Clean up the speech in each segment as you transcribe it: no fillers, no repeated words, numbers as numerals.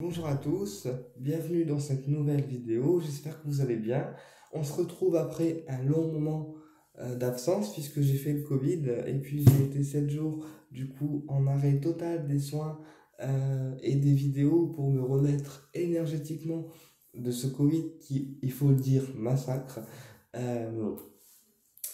Bonjour à tous, bienvenue dans cette nouvelle vidéo, j'espère que vous allez bien. On se retrouve après un long moment d'absence puisque j'ai fait le Covid et puis j'ai été 7 jours du coup en arrêt total des soins et des vidéos pour me remettre énergétiquement de ce Covid qui, il faut le dire, massacre.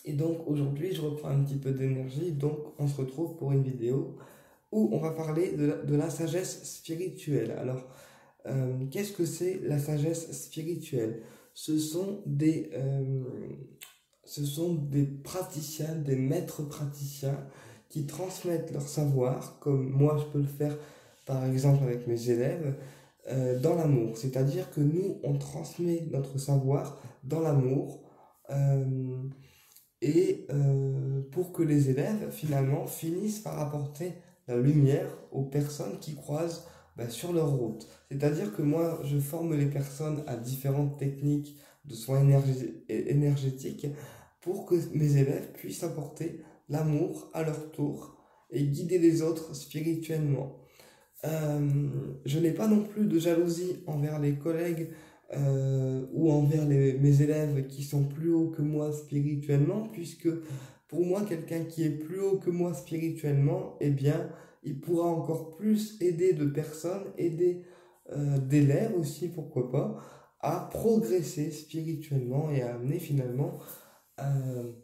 Et donc aujourd'hui je reprends un petit peu d'énergie, donc on se retrouve pour une vidéo où on va parler de la sagesse spirituelle. Alors, qu'est-ce que c'est la sagesse spirituelle? Ce sont des praticiens, des maîtres praticiens qui transmettent leur savoir, comme moi je peux le faire par exemple avec mes élèves, dans l'amour. C'est-à-dire que nous, on transmet notre savoir dans l'amour. Pour que les élèves finalement finissent par apporter la lumière aux personnes qui croisent sur leur route. C'est-à-dire que moi, je forme les personnes à différentes techniques de soins énergétiques pour que mes élèves puissent apporter l'amour à leur tour et guider les autres spirituellement. Je n'ai pas non plus de jalousie envers les collègues ou envers mes élèves qui sont plus hauts que moi spirituellement, puisque pour moi, quelqu'un qui est plus haut que moi spirituellement, eh bien, il pourra encore plus aider de personnes, aider d'élèves aussi, pourquoi pas, à progresser spirituellement et à amener finalement un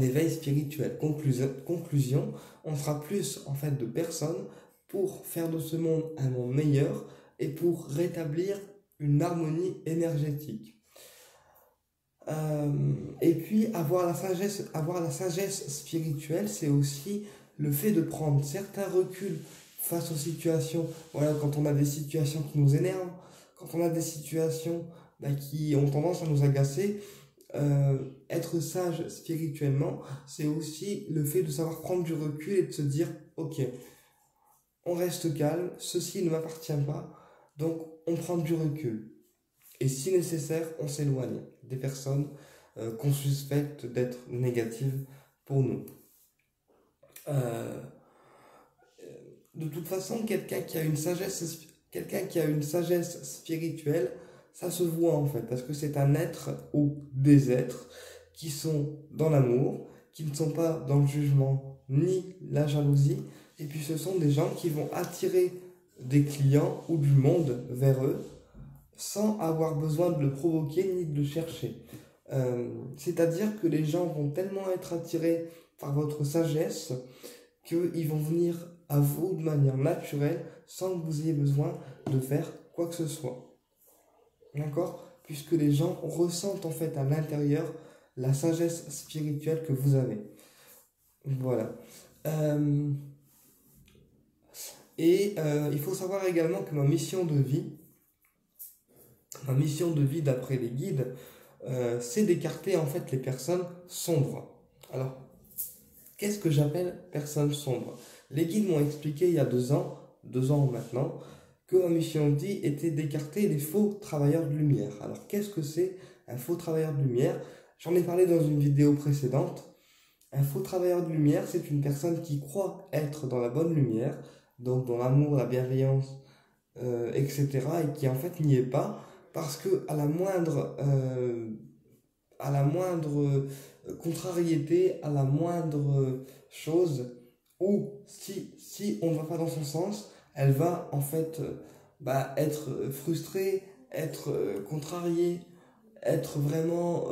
éveil spirituel. Conclusion, on sera plus en fait de personnes pour faire de ce monde un monde meilleur et pour rétablir une harmonie énergétique. Et puis avoir la sagesse spirituelle, c'est aussi le fait de prendre certains reculs face aux situations. Voilà, quand on a des situations qui nous énervent, quand on a des situations qui ont tendance à nous agacer, être sage spirituellement, c'est aussi le fait de savoir prendre du recul et de se dire, ok, on reste calme, ceci ne m'appartient pas, donc on prend du recul. Et si nécessaire, on s'éloigne des personnes qu'on suspecte d'être négatives pour nous. De toute façon, quelqu'un qui a une sagesse spirituelle, ça se voit en fait, parce que c'est un être ou des êtres qui sont dans l'amour, qui ne sont pas dans le jugement ni la jalousie, et puis ce sont des gens qui vont attirer des clients ou du monde vers eux, sans avoir besoin de le provoquer ni de le chercher. C'est-à-dire que les gens vont tellement être attirés par votre sagesse qu'ils vont venir à vous de manière naturelle sans que vous ayez besoin de faire quoi que ce soit. D'accord? Puisque les gens ressentent en fait à l'intérieur la sagesse spirituelle que vous avez. Voilà. Il faut savoir également que ma mission de vie d'après les guides, c'est d'écarter en fait les personnes sombres. Alors, qu'est-ce que j'appelle personnes sombres? Les guides m'ont expliqué il y a 2 ans maintenant, que ma mission de vie était d'écarter les faux travailleurs de lumière. Alors, qu'est-ce que c'est un faux travailleur de lumière? J'en ai parlé dans une vidéo précédente. Un faux travailleur de lumière, c'est une personne qui croit être dans la bonne lumière, donc dans l'amour, la bienveillance, etc., et qui en fait n'y est pas, parce que à la moindre contrariété, à la moindre chose, ou si on ne va pas dans son sens, elle va en fait être frustrée, être contrariée, être vraiment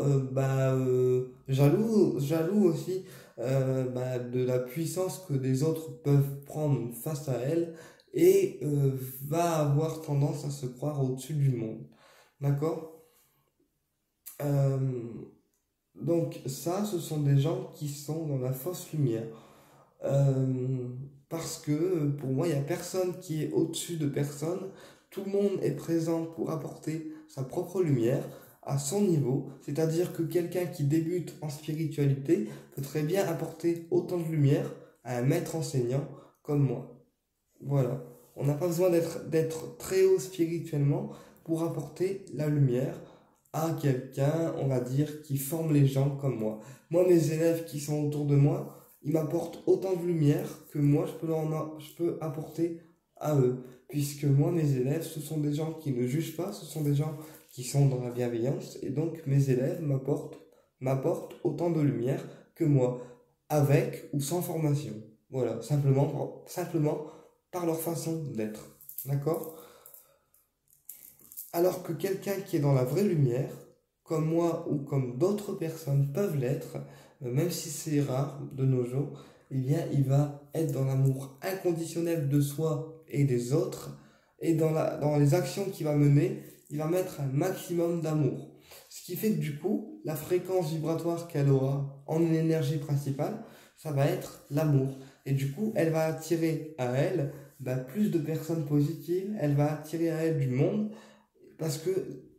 jaloux aussi de la puissance que des autres peuvent prendre face à elle, et va avoir tendance à se croire au-dessus du monde. D'accord? Donc ça, ce sont des gens qui sont dans la fausse lumière. Parce que pour moi, il n'y a personne qui est au-dessus de personne. Tout le monde est présent pour apporter sa propre lumière à son niveau. C'est-à-dire que quelqu'un qui débute en spiritualité peut très bien apporter autant de lumière à un maître enseignant comme moi. Voilà. On n'a pas besoin d'être très haut spirituellement pour apporter la lumière à quelqu'un, on va dire, qui forme les gens comme moi. Moi, mes élèves qui sont autour de moi, ils m'apportent autant de lumière que moi, je peux apporter à eux. Puisque moi, mes élèves, ce sont des gens qui ne jugent pas, ce sont des gens qui sont dans la bienveillance, et donc mes élèves m'apportent autant de lumière que moi, avec ou sans formation. Voilà, simplement par leur façon d'être. D'accord? Alors que quelqu'un qui est dans la vraie lumière, comme moi ou comme d'autres personnes peuvent l'être, même si c'est rare de nos jours, eh bien, il va être dans l'amour inconditionnel de soi et des autres, et dans les actions qu'il va mener, il va mettre un maximum d'amour. Ce qui fait que du coup, la fréquence vibratoire qu'elle aura en énergie principale, ça va être l'amour. Et du coup, elle va attirer à elle plus de personnes positives, elle va attirer à elle du monde, parce que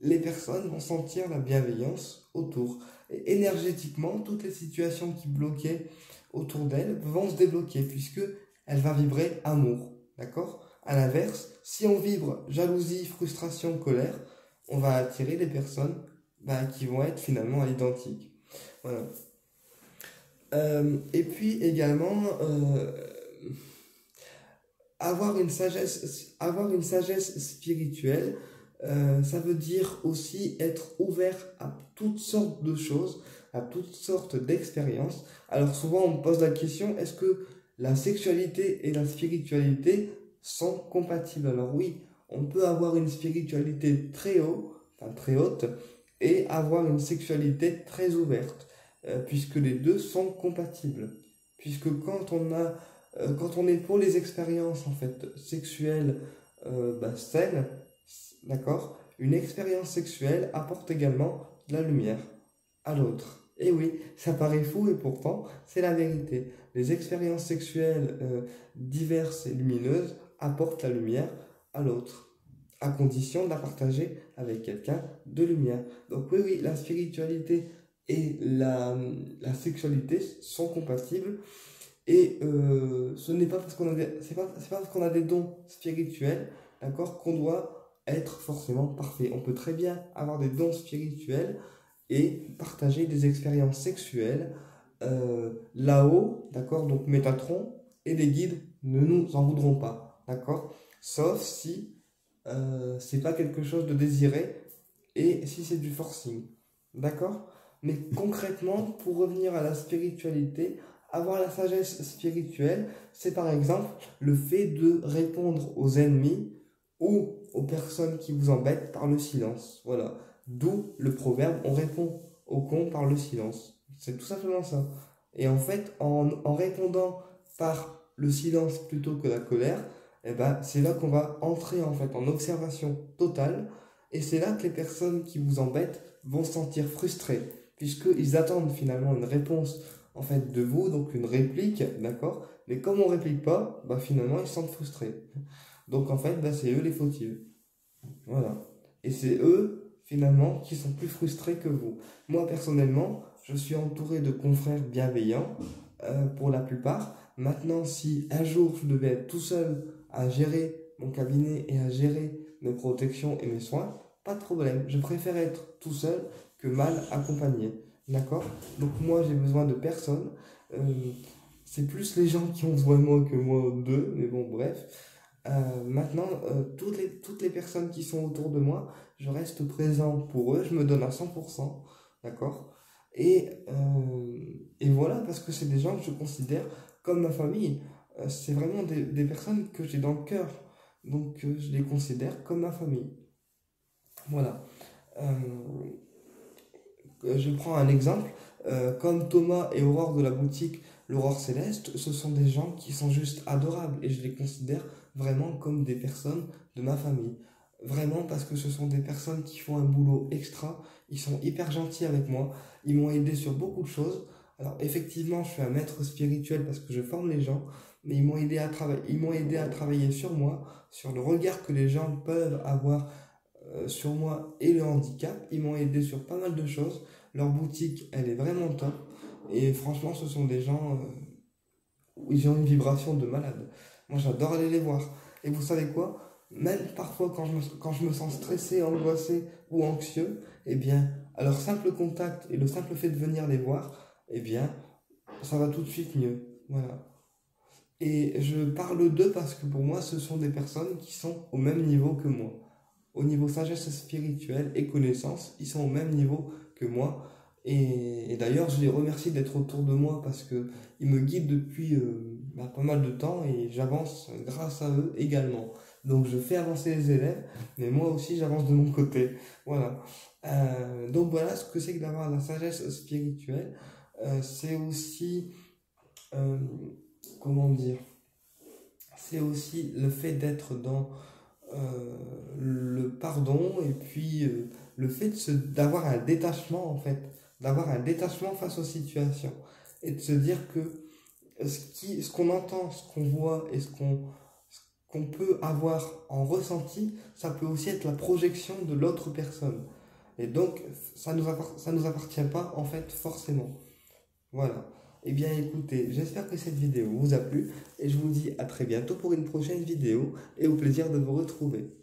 les personnes vont sentir la bienveillance autour. Et énergétiquement, toutes les situations qui bloquaient autour d'elle vont se débloquer, puisque elle va vibrer amour. D'accord? À l'inverse, si on vibre jalousie, frustration, colère, on va attirer des personnes qui vont être finalement à l'identique. Voilà. Et puis également, avoir une sagesse spirituelle, ça veut dire aussi être ouvert à toutes sortes de choses, à toutes sortes d'expériences. Alors souvent on me pose la question, est-ce que la sexualité et la spiritualité sont compatibles? Alors oui, on peut avoir une spiritualité très haute, et avoir une sexualité très ouverte, puisque les deux sont compatibles. Puisque quand on est pour les expériences en fait sexuelles saines, d'accord, une expérience sexuelle apporte également de la lumière à l'autre. Et oui, ça paraît fou et pourtant c'est la vérité. Les expériences sexuelles diverses et lumineuses apportent la lumière à l'autre, à condition de la partager avec quelqu'un de lumière. Donc oui, la spiritualité et la sexualité sont compatibles. Et ce n'est pas parce qu'on a c'est pas parce qu'on a des dons spirituels, d'accord, qu'on doit être forcément parfait. On peut très bien avoir des dons spirituels et partager des expériences sexuelles là-haut, d'accord, donc Métatron et les guides ne nous en voudront pas, d'accord, sauf si c'est pas quelque chose de désiré et si c'est du forcing, d'accord. Mais concrètement, pour revenir à la spiritualité, avoir la sagesse spirituelle, c'est par exemple le fait de répondre aux ennemis ou aux personnes qui vous embêtent par le silence. Voilà. D'où le proverbe, on répond aux cons par le silence. C'est tout simplement ça. Et en fait, en répondant par le silence plutôt que la colère, c'est là qu'on va entrer en fait en observation totale. Et c'est là que les personnes qui vous embêtent vont se sentir frustrées, puisqu'ils attendent finalement une réponse en fait de vous, donc une réplique, d'accord? Mais comme on réplique pas, finalement ils se sentent frustrés. Donc en fait, c'est eux les fautifs. Voilà. Et c'est eux, finalement, qui sont plus frustrés que vous. Moi, personnellement, je suis entouré de confrères bienveillants, pour la plupart. Maintenant, si un jour je devais être tout seul à gérer mon cabinet et à gérer mes protections et mes soins, pas de problème. Je préfère être tout seul que mal accompagné. D'accord? Donc moi, j'ai besoin de personne. Euh, c'est plus les gens qui ont besoin de moi que moi d'eux, mais bon, bref. Maintenant, toutes les personnes qui sont autour de moi, je reste présent pour eux, je me donne à 100%, d'accord? Et voilà, parce que c'est des gens que je considère comme ma famille. C'est vraiment des personnes que j'ai dans le cœur, donc je les considère comme ma famille. Voilà. Euh, je prends un exemple, comme Thomas et Aurore de la boutique L'Aurore Céleste, ce sont des gens qui sont juste adorables et je les considère vraiment comme des personnes de ma famille. Vraiment parce que ce sont des personnes qui font un boulot extra, ils sont hyper gentils avec moi, ils m'ont aidé sur beaucoup de choses. Alors effectivement, je suis un maître spirituel parce que je forme les gens, mais ils m'ont aidé à travailler sur moi, sur le regard que les gens peuvent avoir sur moi et le handicap. Ils m'ont aidé sur pas mal de choses. Leur boutique, elle est vraiment top. Et franchement, ce sont des gens où ils ont une vibration de malade. Moi, j'adore aller les voir. Et vous savez quoi? Même parfois, quand je me sens stressé, angoissé ou anxieux, eh bien, à leur simple contact et le simple fait de venir les voir, eh bien, ça va tout de suite mieux. Voilà. Et je parle d'eux parce que pour moi, ce sont des personnes qui sont au même niveau que moi. Au niveau sagesse spirituelle et connaissance, ils sont au même niveau que moi. Et d'ailleurs, je les remercie d'être autour de moi parce que ils me guident depuis pas mal de temps et j'avance grâce à eux également. Donc je fais avancer les élèves, mais moi aussi j'avance de mon côté. Voilà. Donc voilà ce que c'est que d'avoir la sagesse spirituelle. C'est aussi, euh, comment dire, c'est aussi le fait d'être dans le pardon et puis le fait d'avoir un détachement en fait, d'avoir un détachement face aux situations et de se dire que ce qu'on entend, ce qu'on voit et ce qu'on peut avoir en ressenti, ça peut aussi être la projection de l'autre personne. Et donc, ça nous appartient pas en fait forcément. Voilà. Eh bien écoutez, j'espère que cette vidéo vous a plu et je vous dis à très bientôt pour une prochaine vidéo et au plaisir de vous retrouver.